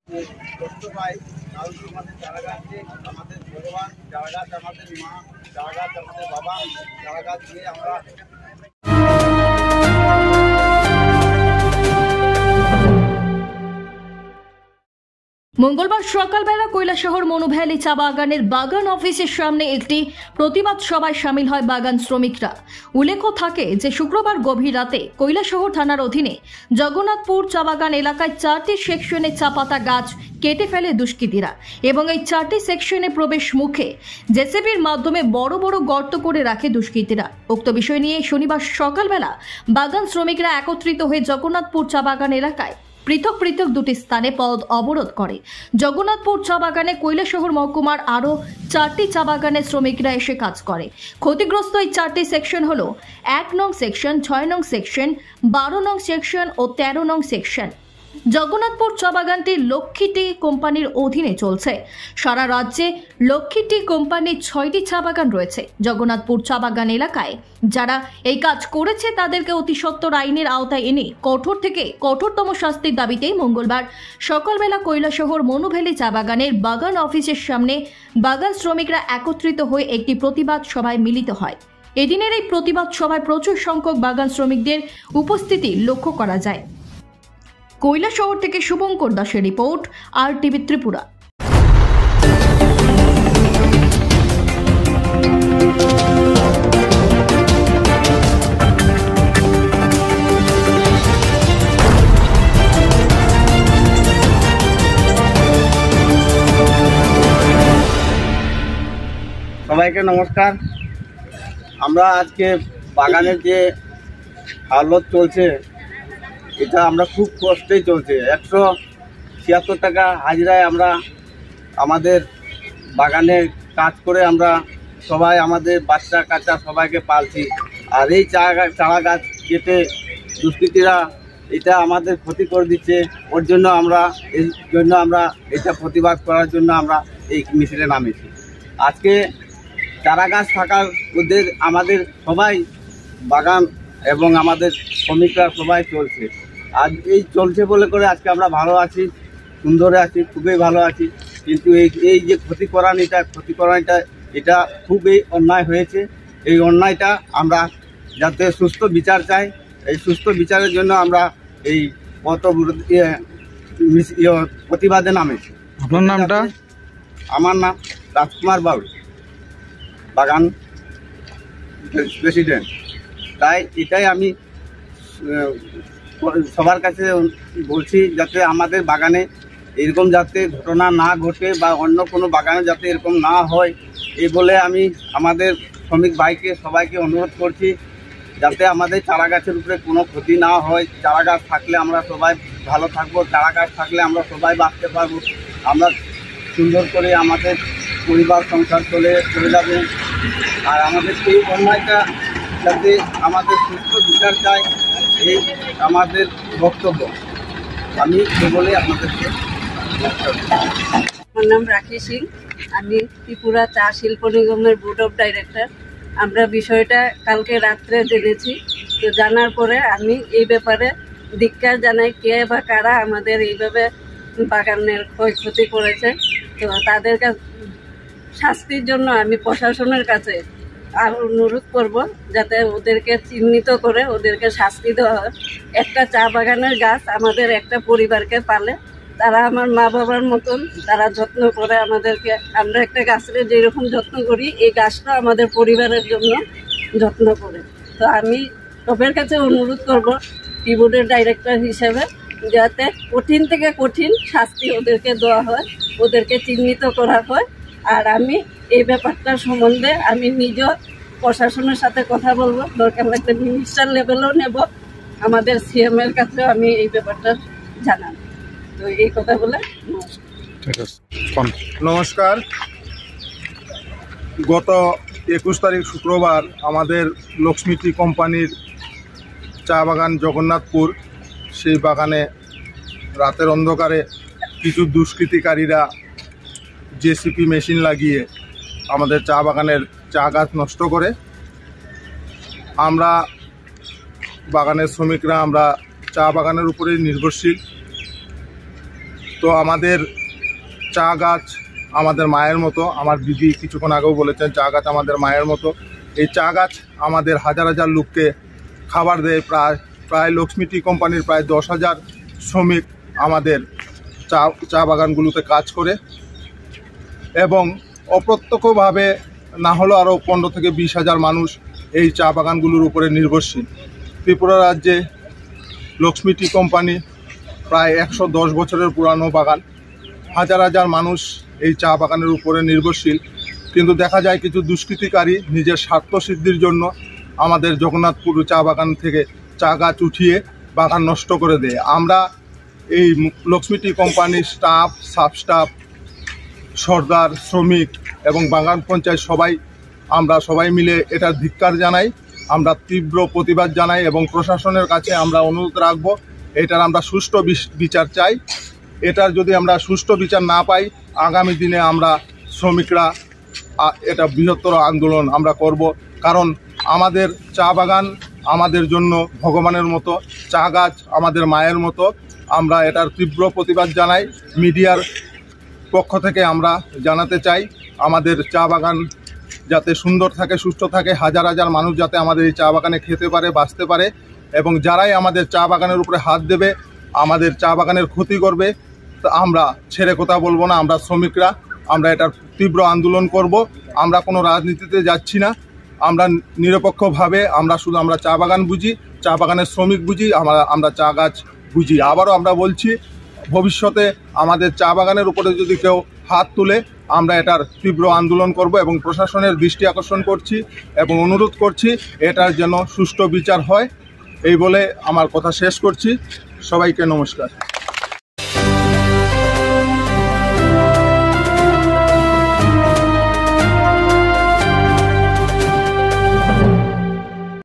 কষ্ট পাই, কারণ আমাদের চারা গাছকে আমাদের ভগবান, চারা গাছ আমাদের মা, চারা গাছ আমাদের বাবা, চারা গাছ দিয়ে আমরা মঙ্গলবার সকালবেলা কৈলাসহর মনুভ্যালি চা বাগানের বাগান অফিসের সামনে একটি প্রতিবাদ সভায় সামিল হয় বাগান শ্রমিকরা। উল্লেখ্য থাকে যে শুক্রবার গভীর রাতে কৈলাসহর থানার অধীনে জগন্নাথপুর চা বাগান এলাকায় 4টি সেকশনে চা পাতা গাছ কেটে ফেলে দুষ্কৃতীরা এবং এই 4টি সেকশনে প্রবেশ মুখে জেসিবির মাধ্যমে বড় বড় গর্ত করে রাখে দুষ্কৃতীরা। উক্ত বিষয় নিয়ে শনিবার সকালবেলা বাগান শ্রমিকরা একত্রিত হয়ে জগন্নাথপুর চা বাগান এলাকায় পৃথক পৃথক দুটি স্থানে পথ অবরোধ করে। জগন্নাথপুর চা বাগানে কৈলাসহর মহকুমার আরও 4টি চা বাগানের শ্রমিকরা এসে কাজ করে। ক্ষতিগ্রস্ত এই 4টি সেকশন হলো 1 নং সেকশন, 6 নং সেকশন, 12 নং সেকশন ও 13 নং সেকশন। জগন্নাথপুর চা বাগানটি লক্ষ্মী টি কোম্পানির অধীনে চলছে। সারা রাজ্যে লক্ষ্মী টি কোম্পানির 6টি চা বাগান রয়েছে। জগন্নাথপুর চা বাগান এলাকায় যারা এই কাজ করেছে তাদেরকে অতি সত্বর আইনের আওতায় এনে কঠোর থেকে কঠোরতম শাস্তির দাবিতেই মঙ্গলবার সকালবেলা কৈলাসহর মনুভ্যালি চা বাগানের বাগান অফিসের সামনে বাগান শ্রমিকরা একত্রিত হয়ে একটি প্রতিবাদ সভায় মিলিত হয়। এদিনের এই প্রতিবাদ সভায় প্রচুর সংখ্যক বাগান শ্রমিকদের উপস্থিতি লক্ষ্য করা যায়। কৈলাসহর থেকে শুভঙ্কর দাসের রিপোর্ট, RTV ত্রিপুরা। সবাইকে নমস্কার। আমরা আজকে বাগানের যে হালত চলছে এটা আমরা খুব কষ্টেই চলছে। 176 টাকা হাজিরায় আমরা আমাদের বাগানে কাজ করে আমরা সবাই আমাদের বাচ্চা কাচ্চা সবাইকে পালছি। আর এই চারা গাছ কেটে দুষ্কৃতীরা এটা আমাদের ক্ষতি করে দিচ্ছে। ওর জন্য আমরা এটা প্রতিবাদ করার জন্য আমরা এই মিছিলে নামেছি। আজকে চারা গাছ থাকার মধ্যে আমাদের সবাই বাগান এবং আমাদের শ্রমিকরা সবাই চলছে। আজ এই চলছে বলে করে আজকে আমরা ভালো আছি, সুন্দরে আছি, খুবই ভালো আছি। কিন্তু এই যে ক্ষতিকরণটা এটা খুবই অন্যায় হয়েছে। এই অন্যায়টা আমরা যাতে সুস্থ বিচার চাই। এই সুস্থ বিচারের জন্য আমরা এই প্রতিবাদে নামেছি। আপনার নামটা? আমার নাম রাজকুমার বাবু, বাগান প্রেসিডেন্ট। তাই এটাই আমি সবার কাছে বলছি যাতে আমাদের বাগানে এরকম যাতে ঘটনা না ঘটে বা অন্য কোনো বাগানে যাতে এরকম না হয় এই বলে আমি আমাদের শ্রমিক ভাইকে সবাইকে অনুরোধ করছি যাতে আমাদের চারা গাছের উপরে কোনো ক্ষতি না হয়। চারা গাছ থাকলে আমরা সবাই ভালো থাকবো, চারা গাছ থাকলে আমরা সবাই বাঁচতে পারবো, আমরা সুন্দর করে আমাদের পরিবার সংসার চলে যাবে। আর আমাদের সেই অন্যায়টা যাতে আমাদের সুস্থ বিচার চাই, এই আমাদের বক্তব্য। আমি বলে আপনাদেরকে। আমার নাম রাখি সিং, আমি ত্রিপুরা চা শিল্প নিগমের বোর্ড অফ ডাইরেক্টর। আমরা বিষয়টা কালকে রাত্রে জেনেছি। তো জানার পরে আমি এই ব্যাপারে ধিক্কার জানাই কে বা কারা আমাদের এইভাবে বাগানের ক্ষয়ক্ষতি করেছে। তো তাদের কাছে শাস্তির জন্য আমি প্রশাসনের কাছে আর অনুরোধ করব যাতে ওদেরকে চিহ্নিত করে ওদেরকে শাস্তি দেওয়া হয়। একটা চা বাগানের গাছ আমাদের একটা পরিবারকে পালে, তারা আমার মা বাবার মতন, তারা যত্ন করে আমাদেরকে। আমরা একটা গাছের যেরকম যত্ন করি এই গাছটা আমাদের পরিবারের জন্য যত্ন করে। তো আমি সবার কাছে অনুরোধ করব টি বোর্ডের ডাইরেক্টর হিসেবে যাতে কঠিন থেকে কঠিন শাস্তি ওদেরকে দেওয়া হয়, ওদেরকে চিহ্নিত করা হয়। আর আমি এই ব্যাপারটার সম্বন্ধে আমি নিজেও প্রশাসনের সাথে কথা বলবো, দরকার লাগলে মিনিস্টার লেভেলেও নেব, আমাদের CM এর কাছেও আমি এই ব্যাপারটা জানাবো। তো এই কথা বলে নমস্কার। গত 21 তারিখ শুক্রবার আমাদের লক্ষ্মী টি কোম্পানির চা বাগান জগন্নাথপুর, সেই বাগানে রাতের অন্ধকারে কিছু দুষ্কৃতিকারীরা জেসিপি মেশিন লাগিয়ে আমাদের চা বাগানের চা গাছ নষ্ট করে। আমরা বাগানের শ্রমিকরা আমরা চা বাগানের উপরেই নির্ভরশীল। তো আমাদের চা গাছ আমাদের মায়ের মতো, আমার দিদি কিছুক্ষণ আগেও বলেছেন চা গাছ আমাদের মায়ের মতো। এই চা গাছ আমাদের হাজার হাজার লোককে খাবার দেয়। প্রায় লক্ষ্মী টি কোম্পানির প্রায় 10,000 শ্রমিক আমাদের চা বাগানগুলোতে কাজ করে, এবং অপ্রত্যক্ষভাবে না হলেও আরও 15 থেকে 20,000 মানুষ এই চা বাগানগুলোর উপরে নির্ভরশীল। ত্রিপুরা রাজ্যে লক্ষ্মী টি কোম্পানি প্রায় 110 বছরের পুরানো বাগান, হাজার হাজার মানুষ এই চা বাগানের উপরে নির্ভরশীল। কিন্তু দেখা যায় কিছু দুষ্কৃতিকারী নিজের স্বার্থ সিদ্ধির জন্য আমাদের জগন্নাথপুর চা বাগান থেকে চা গাছ উঠিয়ে বাগান নষ্ট করে দেয়। আমরা এই লক্ষ্মী টি কোম্পানির স্টাফ, সাব স্টাফ, সর্দার, শ্রমিক এবং বাগান পঞ্চায়েত আমরা সবাই মিলে এটার ধিক্কার জানাই, আমরা তীব্র প্রতিবাদ জানাই এবং প্রশাসনের কাছে আমরা অনুরোধ রাখব এটার আমরা সুষ্ঠু বিচার চাই। এটার যদি আমরা সুষ্ঠু বিচার না পাই, আগামী দিনে আমরা শ্রমিকরা এটা বৃহত্তর আন্দোলন আমরা করব। কারণ আমাদের চা বাগান আমাদের জন্য ভগবানের মতো, চা গাছ আমাদের মায়ের মতো। আমরা এটার তীব্র প্রতিবাদ জানাই। মিডিয়ার পক্ষ থেকে আমরা জানাতে চাই আমাদের চা বাগান যাতে সুন্দর থাকে, সুস্থ থাকে, হাজার হাজার মানুষ যাতে আমাদের এই চা বাগানে খেতে পারে, বাঁচতে পারে, এবং যারাই আমাদের চা বাগানের উপরে হাত দেবে, আমাদের চা বাগানের ক্ষতি করবে, আমরা ছেড়ে কথা বলবো না। আমরা শ্রমিকরা আমরা এটার তীব্র আন্দোলন করব। আমরা কোনো রাজনীতিতে যাচ্ছি না, আমরা নিরপেক্ষভাবে আমরা চা বাগান বুঝি, চা বাগানের শ্রমিক বুঝি, আমরা চা গাছ বুঝি। আবারও আমরা বলছি, ভবিষ্যতে আমাদের চা বাগানের উপরে যদি কেউ হাত তুলে আমরা এটার তীব্র আন্দোলন করব এবং প্রশাসনের দৃষ্টি আকর্ষণ করছি এবং অনুরোধ করছি এটার যেন সুষ্ঠু বিচার হয়। এই বলে আমার কথা শেষ করছি। সবাইকে নমস্কার।